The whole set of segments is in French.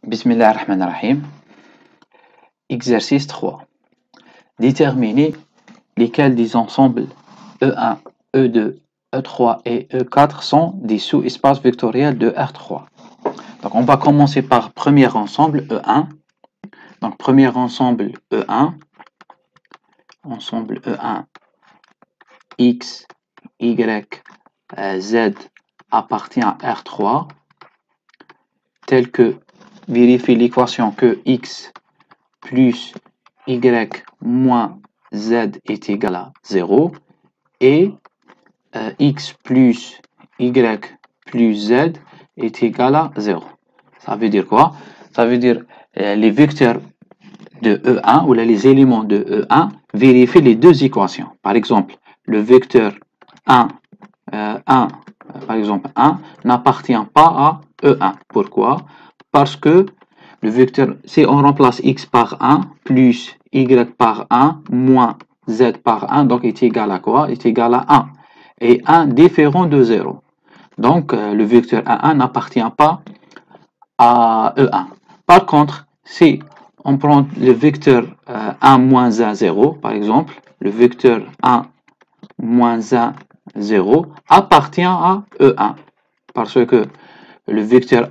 Bismillahirrahmanirrahim. Exercice 3. Déterminer lesquels des ensembles E1, E2, E3 et E4 sont des sous-espaces vectoriels de R3. Donc on va commencer par premier ensemble E1. Donc premier ensemble E1, X, Y, Z appartient à R3, tel que vérifie l'équation que X plus Y moins Z est égal à 0 et X plus Y plus Z est égal à 0. Ça veut dire quoi? Ça veut dire les vecteurs de E1 ou les éléments de E1 vérifient les deux équations. Par exemple, le vecteur 1, par exemple 1 n'appartient pas à E1. Pourquoi? Parce que le vecteur, si on remplace x par 1 plus y par 1 moins z par 1, donc est égal à quoi? Est égal à 1. Et 1 différent de 0. Donc le vecteur 1 n'appartient pas à E1. Par contre, si on prend le vecteur 1 moins 1, 0, par exemple, le vecteur 1 moins 1, 0 appartient à E1. Parce que le vecteur,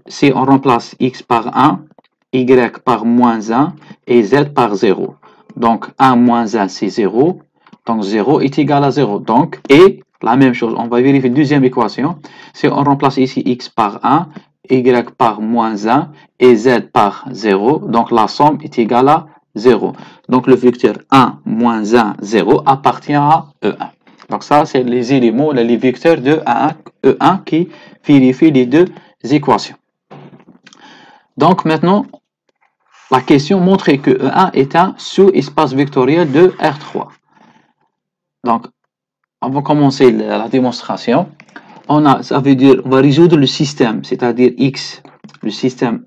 si on remplace x par 1, y par moins 1 et z par 0. Donc 1 moins 1 c'est 0. Donc 0 est égal à 0. Donc, et la même chose, on va vérifier la deuxième équation. Si on remplace ici x par 1, y par moins 1 et z par 0, donc la somme est égale à 0. Donc le vecteur 1 moins 1, 0 appartient à E1. Donc ça, c'est les éléments, les vecteurs de E1 qui vérifient les deux équations. Donc maintenant, la question montre que E1 est un sous-espace vectoriel de R3. Donc, on va commencer la démonstration. Ça veut dire, on va résoudre le système, c'est-à-dire X, le système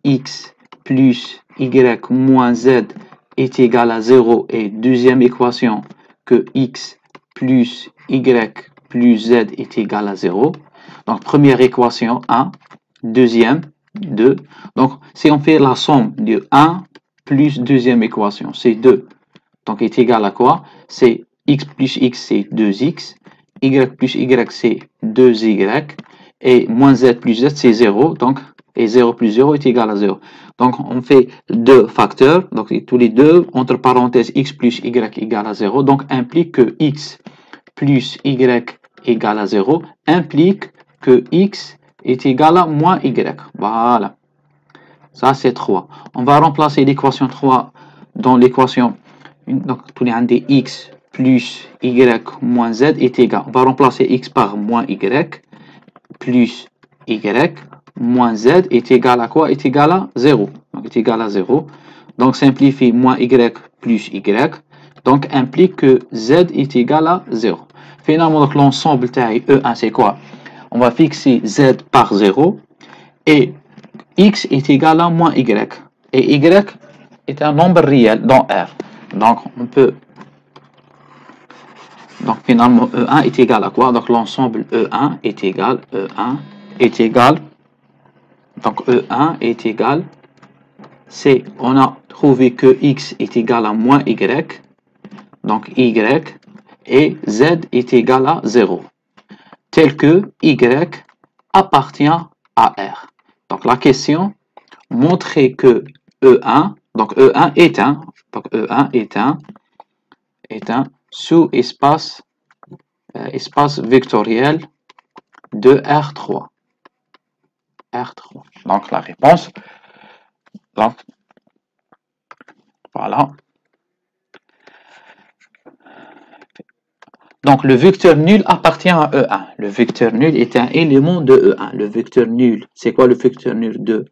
X plus Y moins Z est égal à 0 et deuxième équation que X plus Y plus Z est égal à 0. Donc, première équation 1, deuxième 2. Donc, si on fait la somme de 1 plus deuxième équation, c'est 2. Donc, est égal à quoi? C'est x plus x, c'est 2x. Y plus y, c'est 2y. Et moins z plus z, c'est 0. Donc, et 0 plus 0 est égal à 0. Donc, on fait deux facteurs. Donc, tous les deux, entre parenthèses, x plus y égale à 0. Donc, implique que x plus y égale à 0 implique que x est égal à moins y. Voilà. Ça, c'est 3. On va remplacer l'équation 3 dans l'équation. Donc, tous les un des x plus y moins z est égal. On va remplacer x par moins y plus y moins z est égal à quoi? Est égal à 0. Donc, est égal à 0. Donc, simplifie moins y plus y. Donc, implique que z est égal à 0. Finalement, l'ensemble taille E1, c'est quoi? On va fixer z par 0 et x est égal à moins y. Et y est un nombre réel dans R. Donc, on peut... Donc, finalement, E1 est égal à quoi? Donc, l'ensemble E1 est égal... E1 est égal... Donc, E1 est égal... C'est... On a trouvé que x est égal à moins y. Donc, y et z est égal à 0. Tel que y appartient à R. Donc, la question... Montrer que E1, donc E1 est un, donc E1 est un sous-espace espace vectoriel de R3. R3. Donc la réponse, donc, voilà. Donc le vecteur nul appartient à E1. Le vecteur nul est un élément de E1. Le vecteur nul, c'est quoi le vecteur nul de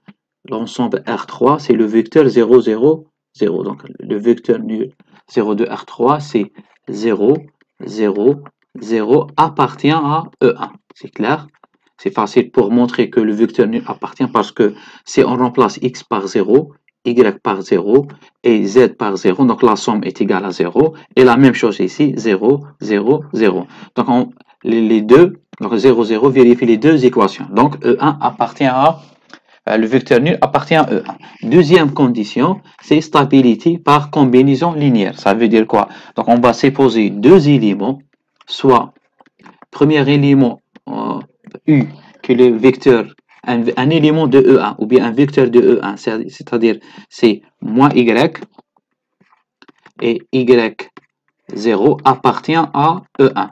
l'ensemble R3? C'est le vecteur 0, 0, 0. Donc le vecteur nul 0 de R3, c'est 0, 0, 0 appartient à E1. C'est clair? C'est facile pour montrer que le vecteur nul appartient parce que si on remplace x par 0, y par 0 et z par 0, donc la somme est égale à 0. Et la même chose ici, 0, 0, 0. Donc les deux, donc 0, 0 vérifie les deux équations. Donc E1 appartient à le vecteur nul appartient à E1. Deuxième condition, c'est stabilité par combinaison linéaire. Ça veut dire quoi? Donc, on va supposer deux éléments, soit premier élément U, qui est le vecteur, un élément de E1, ou bien un vecteur de E1, c'est-à-dire c'est moins Y, et Y0 appartient à E1.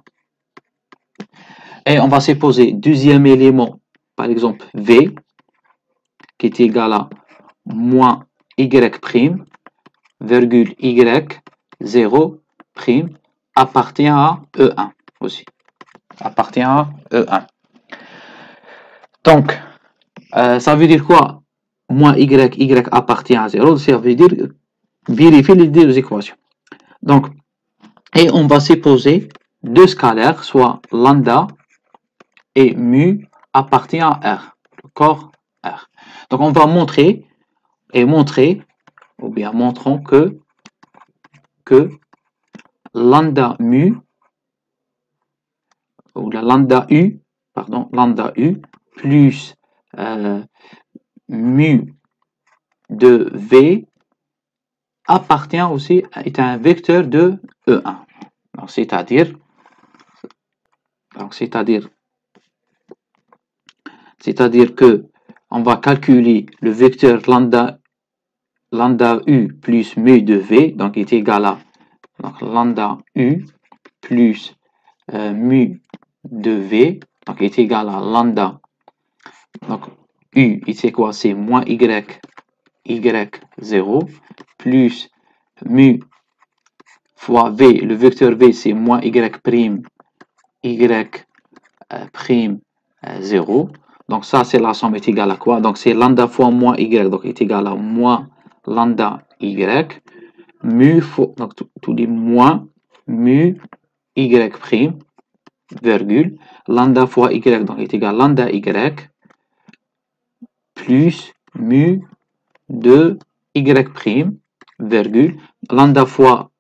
Et on va supposer deuxième élément, par exemple V, qui est égal à moins Y', virgule Y0' appartient à E1 aussi. Appartient à E1. Donc, ça veut dire quoi? Moins Y appartient à 0, ça veut dire vérifier les deux équations. Donc, et on va supposer deux scalaires, soit lambda et mu appartient à R, le corps R. Donc, on va montrer, ou bien montrons que lambda mu, ou la lambda U, pardon, lambda U plus mu de V appartient aussi, est un vecteur de E1. Donc, c'est-à-dire que on va calculer le vecteur lambda U plus mu de V, donc est égal à donc, lambda U plus mu de V, donc est égal à lambda, donc U, c'est quoi? C'est moins Y0 plus mu fois V, le vecteur V c'est moins Y', 0. Donc ça c'est la somme est égale à quoi? Donc c'est lambda fois moins Y, donc est égal à moins lambda Y, mu fois, donc tout dit moins mu Y', virgule, lambda fois Y, donc est égal à lambda Y, plus mu de Y', virgule, lambda fois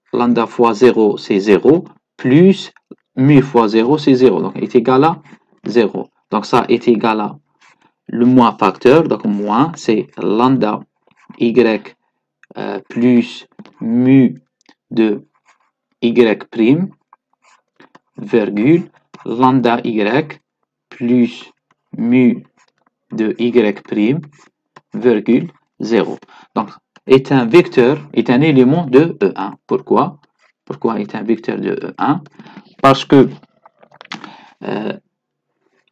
0 c'est 0, plus mu fois 0 c'est 0, donc est égal à 0. Donc ça est égal à le moins facteur, donc moins c'est lambda Y plus mu de Y', virgule, lambda Y plus mu de Y', virgule, 0. Donc, est un vecteur, est un élément de E1. Pourquoi? Pourquoi est un vecteur de E1? Parce que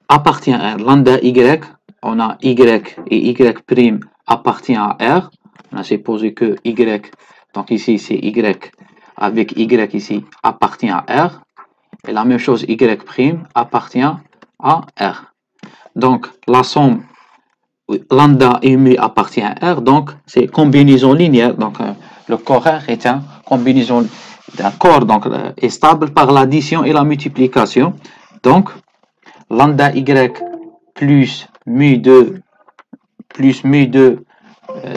appartient à R. Lambda Y, on a Y et Y' appartient à R. On a supposé que Y, donc ici c'est Y avec Y ici appartient à R. Et la même chose Y' appartient à R. Donc la somme lambda et mu appartient à R, donc c'est combinaison linéaire. Donc le corps R est une combinaison d'un corps, donc est stable par l'addition et la multiplication. Donc lambda Y plus mu de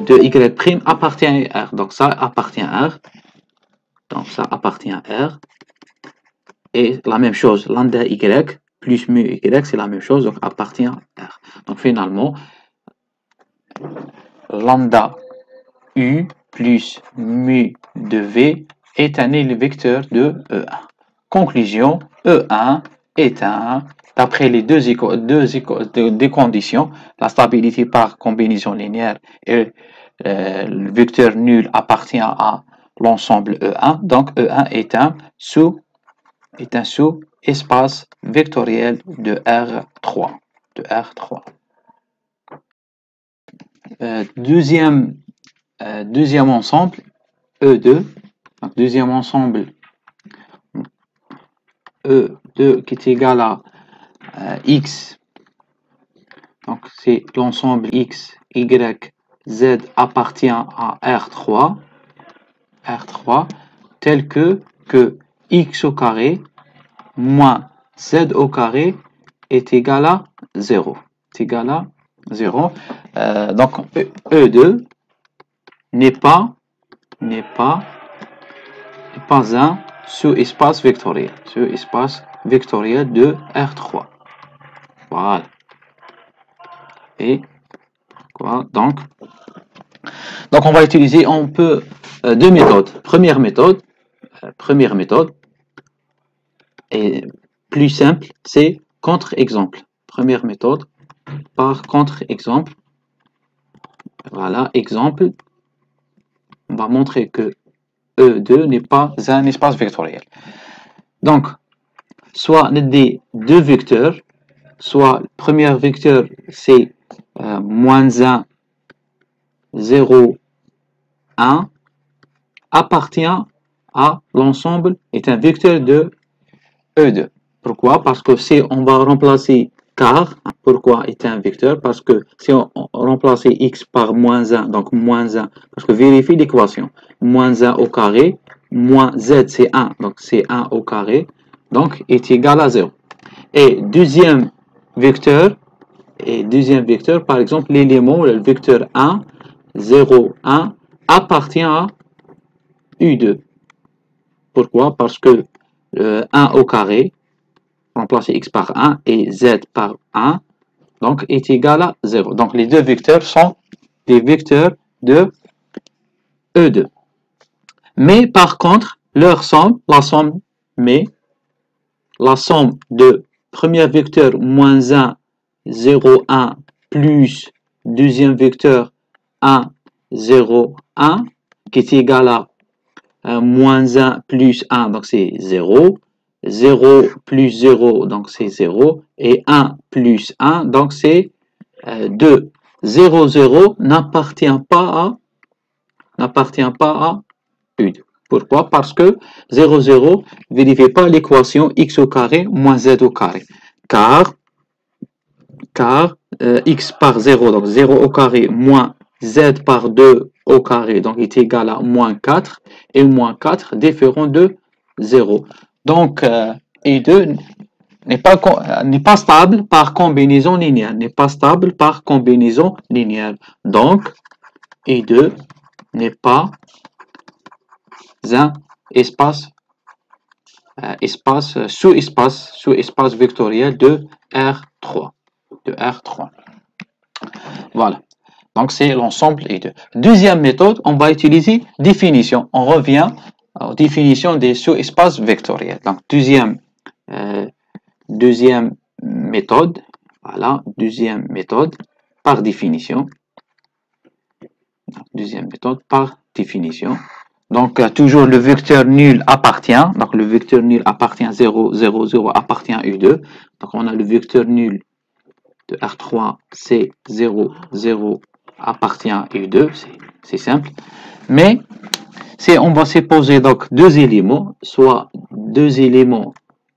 Y' appartient à R. Donc ça appartient à R. Donc ça appartient à R. Et la même chose, lambda Y plus mu Y, c'est la même chose, donc appartient à R. Donc finalement, lambda U plus mu de V est un vecteur de E1. Conclusion, E1 est d'après les deux conditions, la stabilité par combinaison linéaire et le vecteur nul appartient à l'ensemble E1, donc E1 est un sous-espace vectoriel de R3. Deuxième ensemble, E2. Donc, deuxième ensemble, E2 qui est égal à X. Donc, c'est l'ensemble X, Y, Z appartient à R3. Tel que X au carré moins Z au carré est égal à 0. Donc, E2 n'est pas un sous-espace vectoriel. De R3. Voilà. Et Voilà, donc on va utiliser, on peut, deux méthodes. Première méthode, et plus simple, c'est contre-exemple. Première méthode par contre-exemple. Voilà, exemple. On va montrer que E2 n'est pas un espace vectoriel. Donc, soit des deux vecteurs, soit le premier vecteur c'est moins 1, 0, 1, appartient à l'ensemble, est un vecteur de E2. Pourquoi? Parce que si on va remplacer car, pourquoi est un vecteur? Parce que si on remplace x par moins 1, donc moins 1, parce que vérifie l'équation, moins 1 au carré, moins z c'est 1, donc c'est 1 au carré, donc est égal à 0. Et deuxième vecteur, par exemple, l'élément, le vecteur 1, 0, 1, appartient à U2. Pourquoi? Parce que 1 au carré, remplacer x par 1 et z par 1, donc est égal à 0. Donc les deux vecteurs sont des vecteurs de E2. Mais par contre, leur somme, la somme de premier vecteur moins 1, 0, 1 plus deuxième vecteur 1, 0, 1 qui est égal à moins 1 plus 1, donc c'est 0. 0 plus 0, donc c'est 0. Et 1 plus 1, donc c'est 2. 0, 0 n'appartient pas à U2. Pourquoi? Parce que 0, 0 ne vérifie pas l'équation x au carré moins z au carré. Car x par 0, donc 0 au carré moins z par 2 au carré, donc est égal à moins 4, et moins 4 différent de 0. Donc, E2 n'est pas stable par combinaison linéaire. Donc, E2 n'est pas un sous-espace vectoriel de R3. Voilà. Donc, c'est l'ensemble E2. Deuxième méthode, on va utiliser définition. On revient aux définitions des sous-espaces vectoriels. Donc, deuxième méthode. Voilà, deuxième méthode par définition. Deuxième méthode par définition. Donc, toujours le vecteur nul appartient. Donc, le vecteur nul appartient à 0, 0, 0 appartient à U2. Donc, on a le vecteur nul de R3, c'est 0, 0 appartient à U2. C'est simple. Mais, si on va supposer donc deux éléments, soit deux éléments,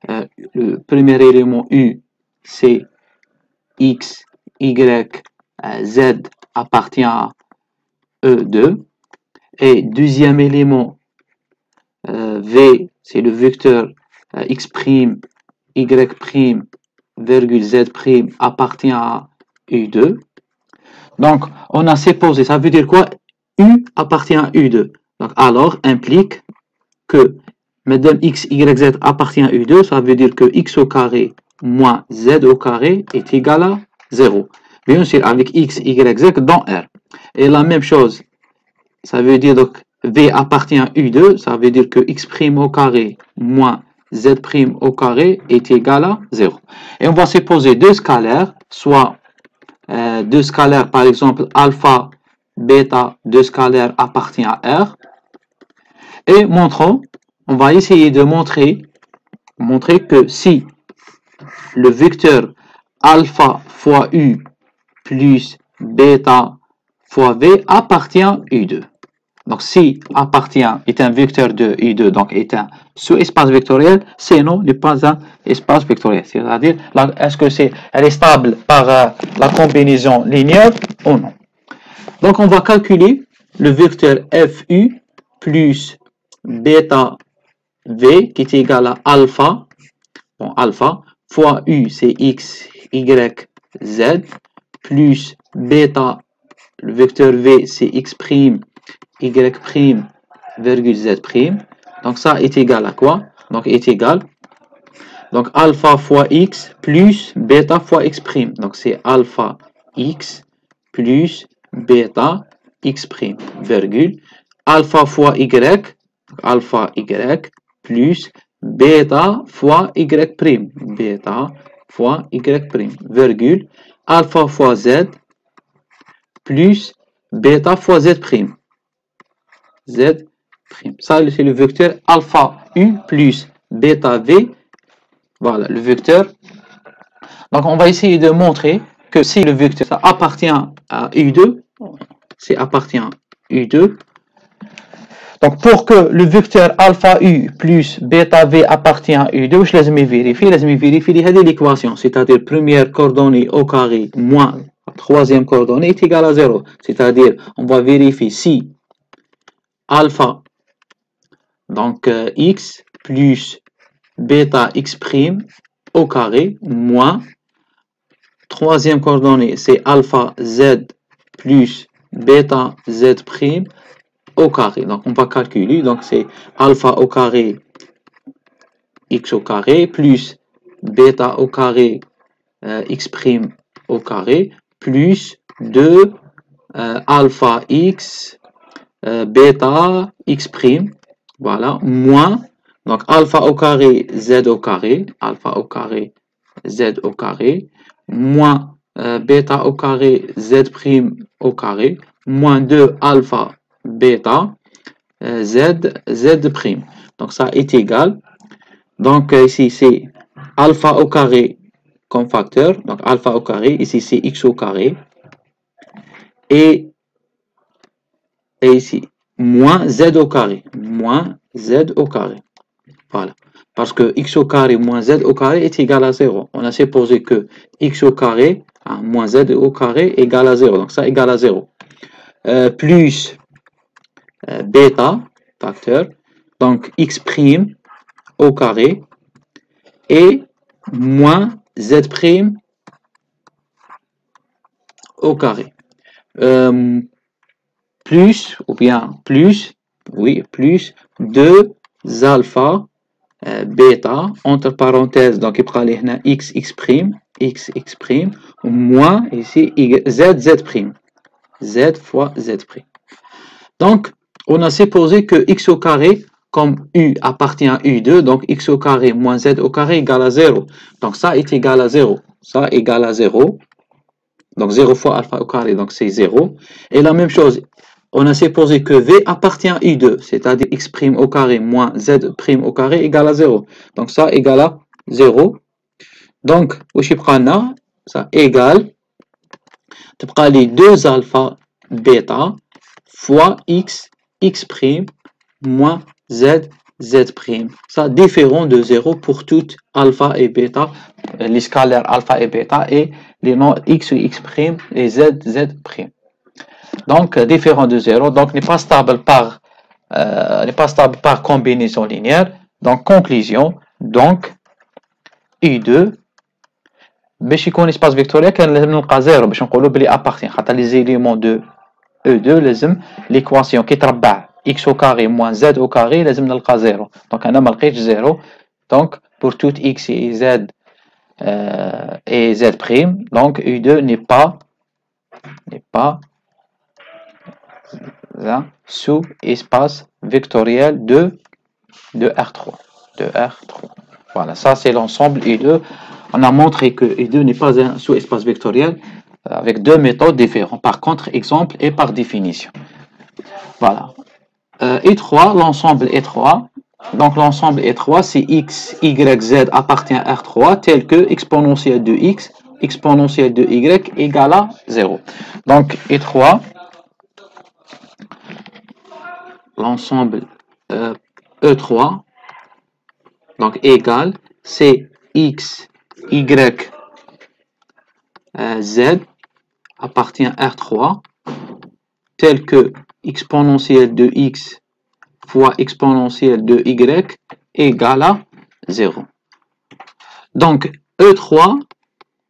le premier élément U, c'est X, Y, Z appartient à E2. Et deuxième élément, V, c'est le vecteur X', Y', virgule Z' appartient à U2. Donc, on a supposé, ça veut dire quoi? U appartient à U2. Donc, alors, implique que madame X, Y, Z appartient à U2, ça veut dire que X au carré moins Z au carré est égal à 0. Bien sûr, avec X, Y, Z dans R. Et la même chose, ça veut dire donc V appartient à U2, ça veut dire que X' au carré moins Z' au carré est égal à 0. Et on va supposer deux scalaires, soit deux scalaires par exemple alpha, bêta, deux scalaires appartient à R. Et on va essayer de montrer que si le vecteur alpha fois U plus bêta fois V appartient à U2. Donc, si appartient est un vecteur de U2, donc est un sous-espace vectoriel, sinon n'est pas un espace vectoriel. C'est-à-dire, est-ce que elle est stable par la combinaison linéaire ou non? Donc, on va calculer le vecteur FU plus bêta V qui est égal à alpha. Bon, alpha fois U, c'est X, Y, Z, plus bêta, le vecteur V, c'est X', Y', virgule Z'. Donc, ça est égal à quoi? Donc, est égal. Donc, alpha fois X plus bêta fois X'. Donc, c'est alpha X plus bêta x', virgule, alpha fois y plus bêta fois y', bêta fois y', virgule, alpha fois z plus bêta fois z'. Z'. Ça, c'est le vecteur alpha U plus bêta V. Voilà, le vecteur. Donc, on va essayer de montrer que si le vecteur ça appartient à U2, c'est appartient à U2. Donc, pour que le vecteur alpha U plus bêta V appartient à U2, je vais vérifier l'équation, c'est-à-dire première coordonnée au carré moins troisième coordonnée est égale à 0. C'est-à-dire, on va vérifier si alpha, donc x plus bêta x' au carré moins troisième coordonnée, c'est alpha z plus bêta z' au carré. Donc, on va calculer. Donc, c'est alpha au carré x au carré plus bêta au carré x' au carré plus 2 alpha x bêta x'. Voilà, moins. Donc, alpha au carré z au carré. Alpha au carré z au carré. Moins bêta au carré z' au carré. Moins 2 alpha bêta z'. Donc ça est égal. Donc ici c'est alpha au carré comme facteur. Donc alpha au carré. Ici c'est x au carré. Et ici moins z au carré. Moins z au carré. Voilà. Parce que x au carré moins z au carré est égal à 0. On a supposé que x au carré moins z au carré égale à 0. Donc ça égale à 0. Plus bêta, facteur, donc x' au carré, et moins z' au carré. Plus, ou bien plus, oui, plus 2 alpha bêta, entre parenthèses, donc il prend les x x', moins ici z', z fois z'. Donc, on a supposé que x au carré, comme u appartient à u2, donc x au carré moins z au carré égale à 0. Donc, ça est égal à 0. Ça égale à 0. Donc, 0 fois alpha au carré, donc c'est 0. Et la même chose, on a supposé que v appartient à u2, c'est-à-dire x' au carré moins z' au carré égale à 0. Donc, ça égale à 0. Donc, ça égale, tu prends les 2 alpha bêta fois x moins z'. Ça différent de 0 pour toutes alpha et bêta, les scalaires alpha et bêta et les noms x ou x' et z'. Donc différent de 0, donc n'est pas stable par combinaison linéaire. Donc conclusion, donc U2 باش يكون espace vectoriel كان لازم نلقى 0 باش نقولوا بلي appartient خاطر les éléments de E2 لازم l'équation كي تربع x au carré moins z au carré لازم نلقى 0. Donc انا ما لقيتش 0. Donc pour tout x et z et z', donc U2 n'est pas un sous-espace vectoriel de R3. Voilà, ça c'est l'ensemble U2. On a montré que U2 n'est pas un sous-espace vectoriel avec deux méthodes différentes, par contre-exemple et par définition. Voilà. E3, l'ensemble E3. Donc l'ensemble E3, c'est x, y, z appartient à R3 tel que exponentielle de x, exponentielle de y égale à 0. Donc E3, l'ensemble E3, donc égal, c'est x, y, z appartient à R3 tel que exponentielle de x fois exponentielle de y égale à 0. Donc E3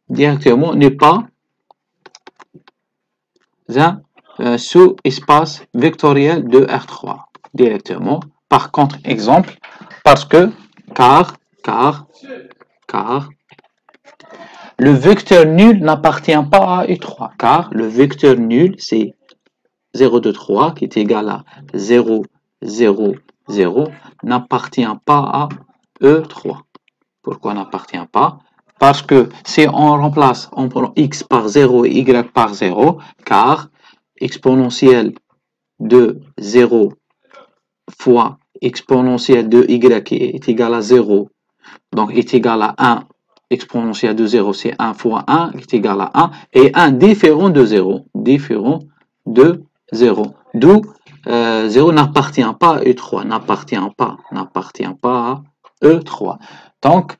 directement n'est pas un sous-espace vectoriel de R3 directement. Par contre, exemple, parce que car le vecteur nul n'appartient pas à U3, car le vecteur nul, c'est 0, 2, 3, qui est égal à 0, 0, 0, n'appartient pas à E3. Pourquoi n'appartient pas? Parce que si on remplace, on prend x par 0 et y par 0, car exponentielle de 0 fois exponentielle de y est égal à 0, donc est égal à 1, exponentielle de 0, c'est 1 fois 1, est égal à 1, et 1 différent de 0, d'où 0 n'appartient pas à E3, n'appartient pas à E3. Donc,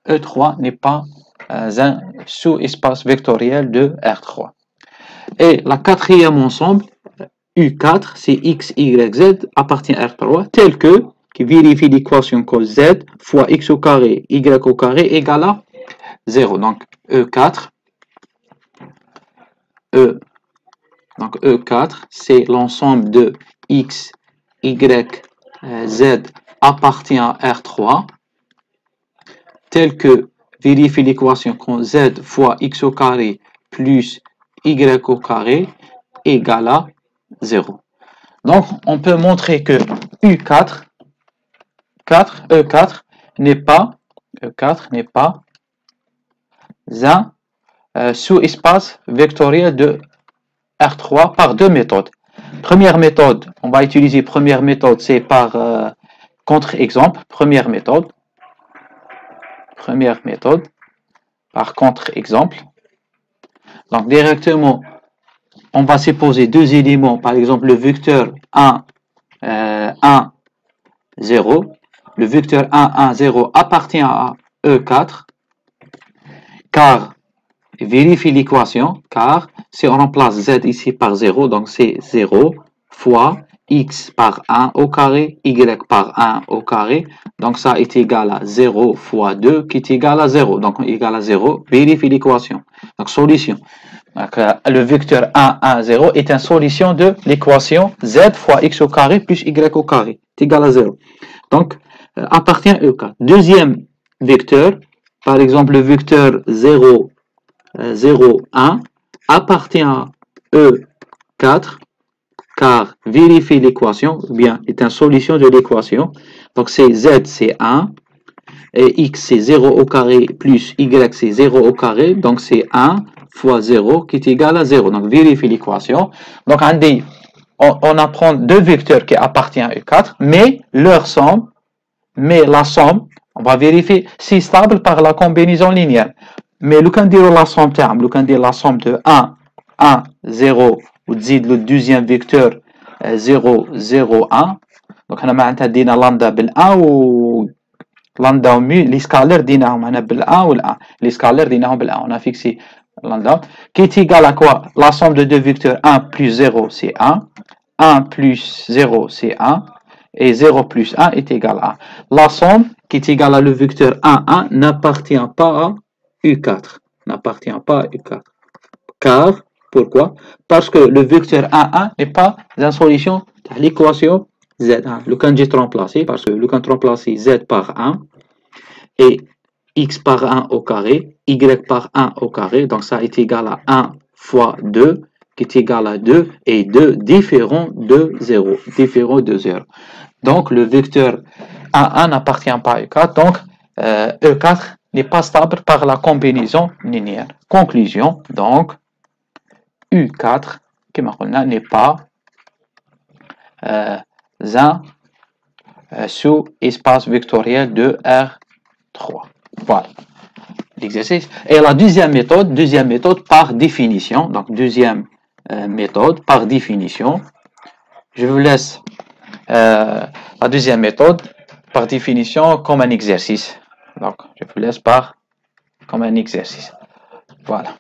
E3 n'est pas un sous-espace vectoriel de R3. Et la quatrième ensemble, U4, c'est X, Y, Z appartient à R3, tel que, qui vérifie l'équation que Z fois X au carré, Y au carré égale à 0. Donc, E4, donc E4, c'est l'ensemble de X, Y, Z appartient à R3, tel que vérifie l'équation quand Z fois X au carré plus Y au carré égale à 0. Donc, on peut montrer que E4 n'est pas un sous-espace vectoriel de R3 par deux méthodes. Première méthode, on va utiliser première méthode, c'est par contre-exemple. Première méthode par contre-exemple. Donc, directement, on va supposer deux éléments, par exemple le vecteur 1, 1, 0. Le vecteur 1, 1, 0 appartient à E4, car, vérifie l'équation, car si on remplace Z ici par 0, donc c'est 0 fois X par 1 au carré, Y par 1 au carré, donc ça est égal à 0 fois 2 qui est égal à 0, donc égal à 0, vérifie l'équation, donc solution. Donc, le vecteur 1, 1, 0 est une solution de l'équation Z fois X au carré plus Y au carré, est égal à 0. Donc, appartient à E4. Deuxième vecteur, par exemple le vecteur 0, 0, 1, appartient à E4, car vérifie l'équation, ou bien est une solution de l'équation. Donc, c'est Z, c'est 1, et X, c'est 0 au carré, plus Y, c'est 0 au carré, donc c'est 1 fois 0 qui est égal à 0. Donc, vérifie l'équation. Donc, on apprend deux vecteurs qui appartiennent à E4, mais leur somme, la somme, on va vérifier si stable par la combinaison linéaire. Mais le dire la somme terme, le dire la somme de 1, 1, 0, ou le deuxième vecteur 0, 0, 1. Donc, on a dit lambda bel 1 ou lambda ou mu, les scalaires dinahum on a bel 1 ou l'1. Les scalaires dinahum bel 1. On a fixé lambda qui est égal à quoi? La somme de deux vecteurs 1 plus 0 c'est 1, 1 plus 0 c'est 1. Et 0 plus 1 est égal à 1. La somme qui est égale à le vecteur 1, 1 n'appartient pas à U4. N'appartient pas à U4. Car, pourquoi? Parce que le vecteur 1, 1 n'est pas une solution de l'équation Z1. Le candidat est remplacé parce que le candidat remplacé Z par 1 et X par 1 au carré, Y par 1 au carré. Donc ça est égal à 1 fois 2 qui est égal à 2 et 2 différent de 0. Différent de 0. Donc, le vecteur 1 n'appartient pas à E4. Donc, E4 n'est pas stable par la combinaison linéaire. Conclusion, donc, U4 n'est pas un sous-espace vectoriel de R3. Voilà l'exercice. Et la deuxième méthode par définition. Donc, deuxième méthode par définition. Je vous laisse la deuxième méthode, par définition, comme un exercice. Donc, je vous laisse comme un exercice. Voilà.